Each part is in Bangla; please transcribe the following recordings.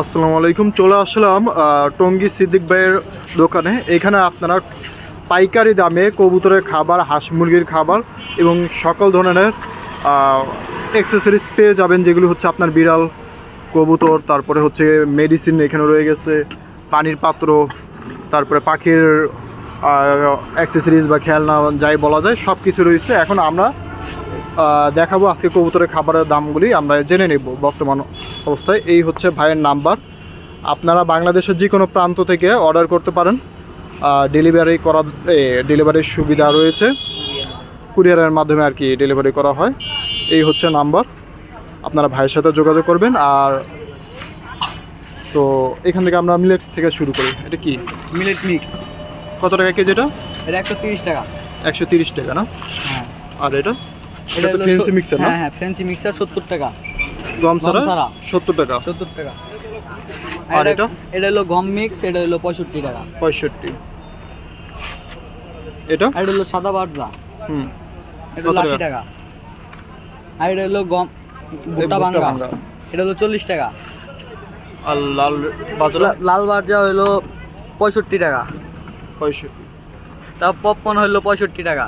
আসসালামু আলাইকুম। চলে আসলাম টঙ্গী সিদ্দিক ভাইয়ের দোকানে। এখানে আপনারা পাইকারি দামে কবুতরের খাবার, হাঁস মুরগির খাবার এবং সকল ধরনের অ্যাক্সেসরিজ পেয়ে যাবেন, যেগুলো হচ্ছে আপনার বিড়াল, কবুতর, তারপরে হচ্ছে মেডিসিন এখানে রয়ে গেছে, পানির পাত্র, তারপরে পাখির অ্যাক্সেসরিজ বা খেলনা যাই বলা যায় সব কিছু রয়েছে। এখন আমরা দেখাবো আজকে কবুতরের খাবারের দামগুলি আমরা জেনে নেব বর্তমান অবস্থায়। এই হচ্ছে ভাইয়ের নাম্বার। আপনারা বাংলাদেশের যে কোনো প্রান্ত থেকে অর্ডার করতে পারেন, ডেলিভারির সুবিধা রয়েছে, কুরিয়ারের মাধ্যমে আর কি ডেলিভারি করা হয়। এই হচ্ছে নাম্বার, আপনারা ভাইয়ের সাথে যোগাযোগ করবেন। আর তো এখান থেকে আমরা মিলেট থেকে শুরু করি। এটা কি মিলেট মিক্স? কত টাকা কেজি এটা? এটা 130 টাকা। 130 টাকা না? হ্যাঁ। আর এটা তো ফ্যান্সি মিক্সার না? হ্যাঁ, ফ্যান্সি মিক্সার 70 টাকা। গম ছাড়া 70 টাকা। 70 টাকা। আর এটা হলো গম মিক্স, এটা হলো 65 টাকা। 65। এটা হলো সাদা বাজরা। এটা হলো 80 টাকা। আর এটা হলো গম ভুট্টা ভাঙ্গা, এটা হলো 40 টাকা। আর লাল বাজরা? লাল বাজরা হলো 65 টাকা। 65। তারপর পপকর্ন হলো 65 টাকা।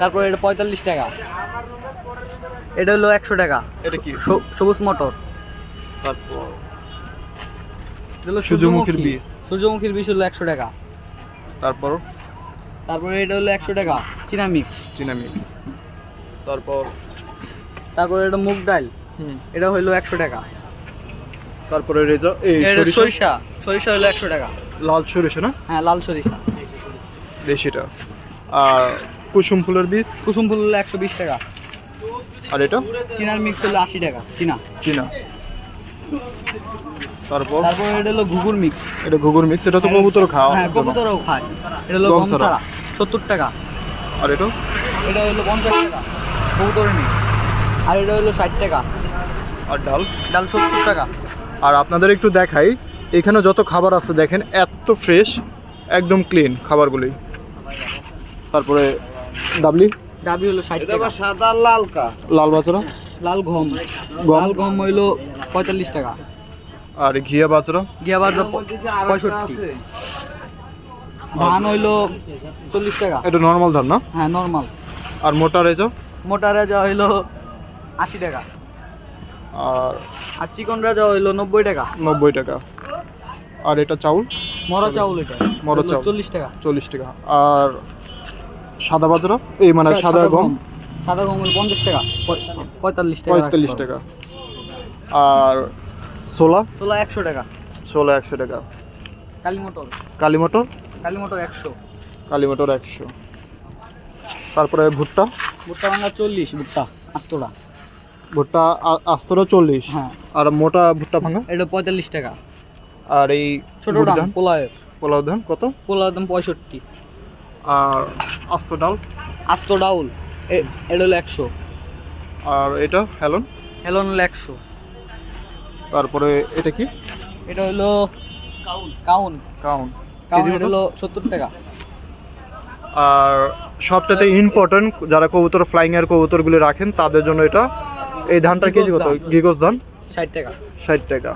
তারপর এটা 45 টাকা। এটা হলো 100 টাকা। এটা কি? সবুজ মটর। তারপর এটা হলো সূর্যমুখীর বীজ। সূর্যমুখীর বীজ হলো 100 টাকা। তারপরে এটা হলো 100 টাকা চীনা মিক্স। তারপর এটা মুগ ডাল, এটা হলো 100 টাকা। তারপরে রেজা সরিষা হলো 100 টাকা। লাল সরিষা না? হ্যাঁ, লাল সরিষা দেশিটা। আর কুসুম ফুলের বীজ? কুসুম ফুল হলো 120 টাকা। আর এটা চীনার মিক্স হলো 80 টাকা। চীনা। তারপর এটা হলো ঘুঘুর মিক্স। এটা ঘুঘুর মিক্স। এটা তো কবুতর খাওয়া? হ্যাঁ, কবুতরও খায়। এটা হলো গম ছাড়া 70 টাকা। আর এটা হলো 50 টাকা কবুতরের মিক্স। আর এটা হলো 60 টাকা। আর ডাল 70 টাকা। আর আপনাদের একটু দেখাই, এখানে যত খাবার আছে দেখেন, এত ফ্রেশ, একদম ক্লিন খাবারগুলি। তারপরে ডাবলি হলো 60 টাকা। সাদা লাল বাজরা? লাল গম হইলো 45 টাকা। আর ঘিয়া বাজরা? 65। ধান হইলো 40 টাকা। এটা নর্মাল ধান না? হ্যাঁ, নর্মাল। আর মোটা রেজা হইলো 80 টাকা। আর চিকন রাজা হইলো 90 টাকা। 90 টাকা। আর এটা চাউল? মরা চাউল। এটা মরা চাউল 40 টাকা। 40 টাকা। আর সাদা বাজরা, এই মানে সাদা গম? সাদা গম হলো 50 টাকা। 45 টাকা। আর ছোলা? 100 টাকা। 100 টাকা। কালী মটর 100। তারপরে ভুট্টা ভাঙা 40। ভুট্টা আস্তরা 40। হ্যাঁ। আর মোটা ভুট্টা ভাঙা? এটা 45 টাকা। আর এই ছোট ধান পোলাও ধান কত? পোলাও দাম 65। আর আস্ত ডাউল এটা হলো 100। আর এটা হেলন হলো 100। তারপরে এটা কি? এটা হলো কাউন। এটা হলো 70 টাকা। আর সবটাতে ইম্পর্টেন্ট, যারা কবুতর ফ্লাইং এর কবুতরগুলি রাখেন তাদের জন্য এটা, এই ধানটার কেজি কত? গিগস ধান 60 টাকা। 60 টাকা।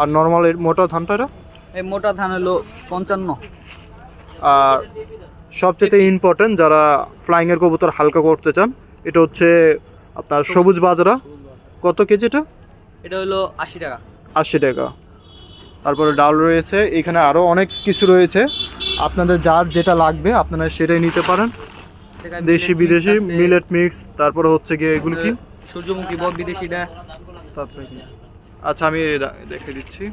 আর নর্মাল এর মোটা ধানটা? এই মোটা ধান হলো 55। আর সবচেয়ে ইম্পর্টেন্ট, যারা ফ্লাইং এর কবুতর হালকা করতে চান, এটা হচ্ছে আপনার সবুজ বাজরা। কত কেজি এটা? এটা হলো 80 টাকা। 80 টাকা। তারপরে ডাল রয়েছে, এখানে আরও অনেক কিছু রয়েছে, আপনাদের যার যেটা লাগবে আপনারা সেটাই নিতে পারেন। দেশি বিদেশি মিলেট মিক্স। তারপরে হচ্ছে গিয়ে এগুলো কি? সূর্যমুখী বিদেশিটা। আচ্ছা, আমি দেখে দিচ্ছি।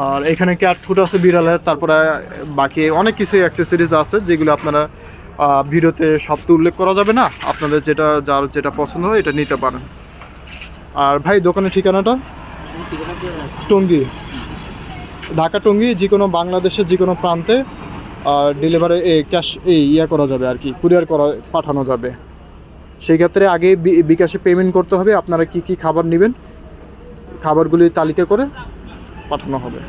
আর এখানে ক্যাট ফুড আছে বিড়ালের, তারপরে বাকি অনেক কিছু অ্যাক্সেসরিজ আছে যেগুলো আপনারা ভিডিওতে সব তো উল্লেখ করা যাবে না, আপনাদের যার যেটা পছন্দ হয় এটা নিতে পারেন। আর ভাই, দোকানের ঠিকানাটা? টঙ্গী, ঢাকা টঙ্গী, যে কোনো বাংলাদেশের যে কোনো প্রান্তে ডেলিভারি ক্যাশ করা যাবে আর কি, কুরিয়ার পাঠানো যাবে। সেই ক্ষেত্রে আগে বিকাশে পেমেন্ট করতে হবে। আপনারা কি কি খাবার নেবেন, খাবারগুলি তালিকা করে পাঠানো হবে।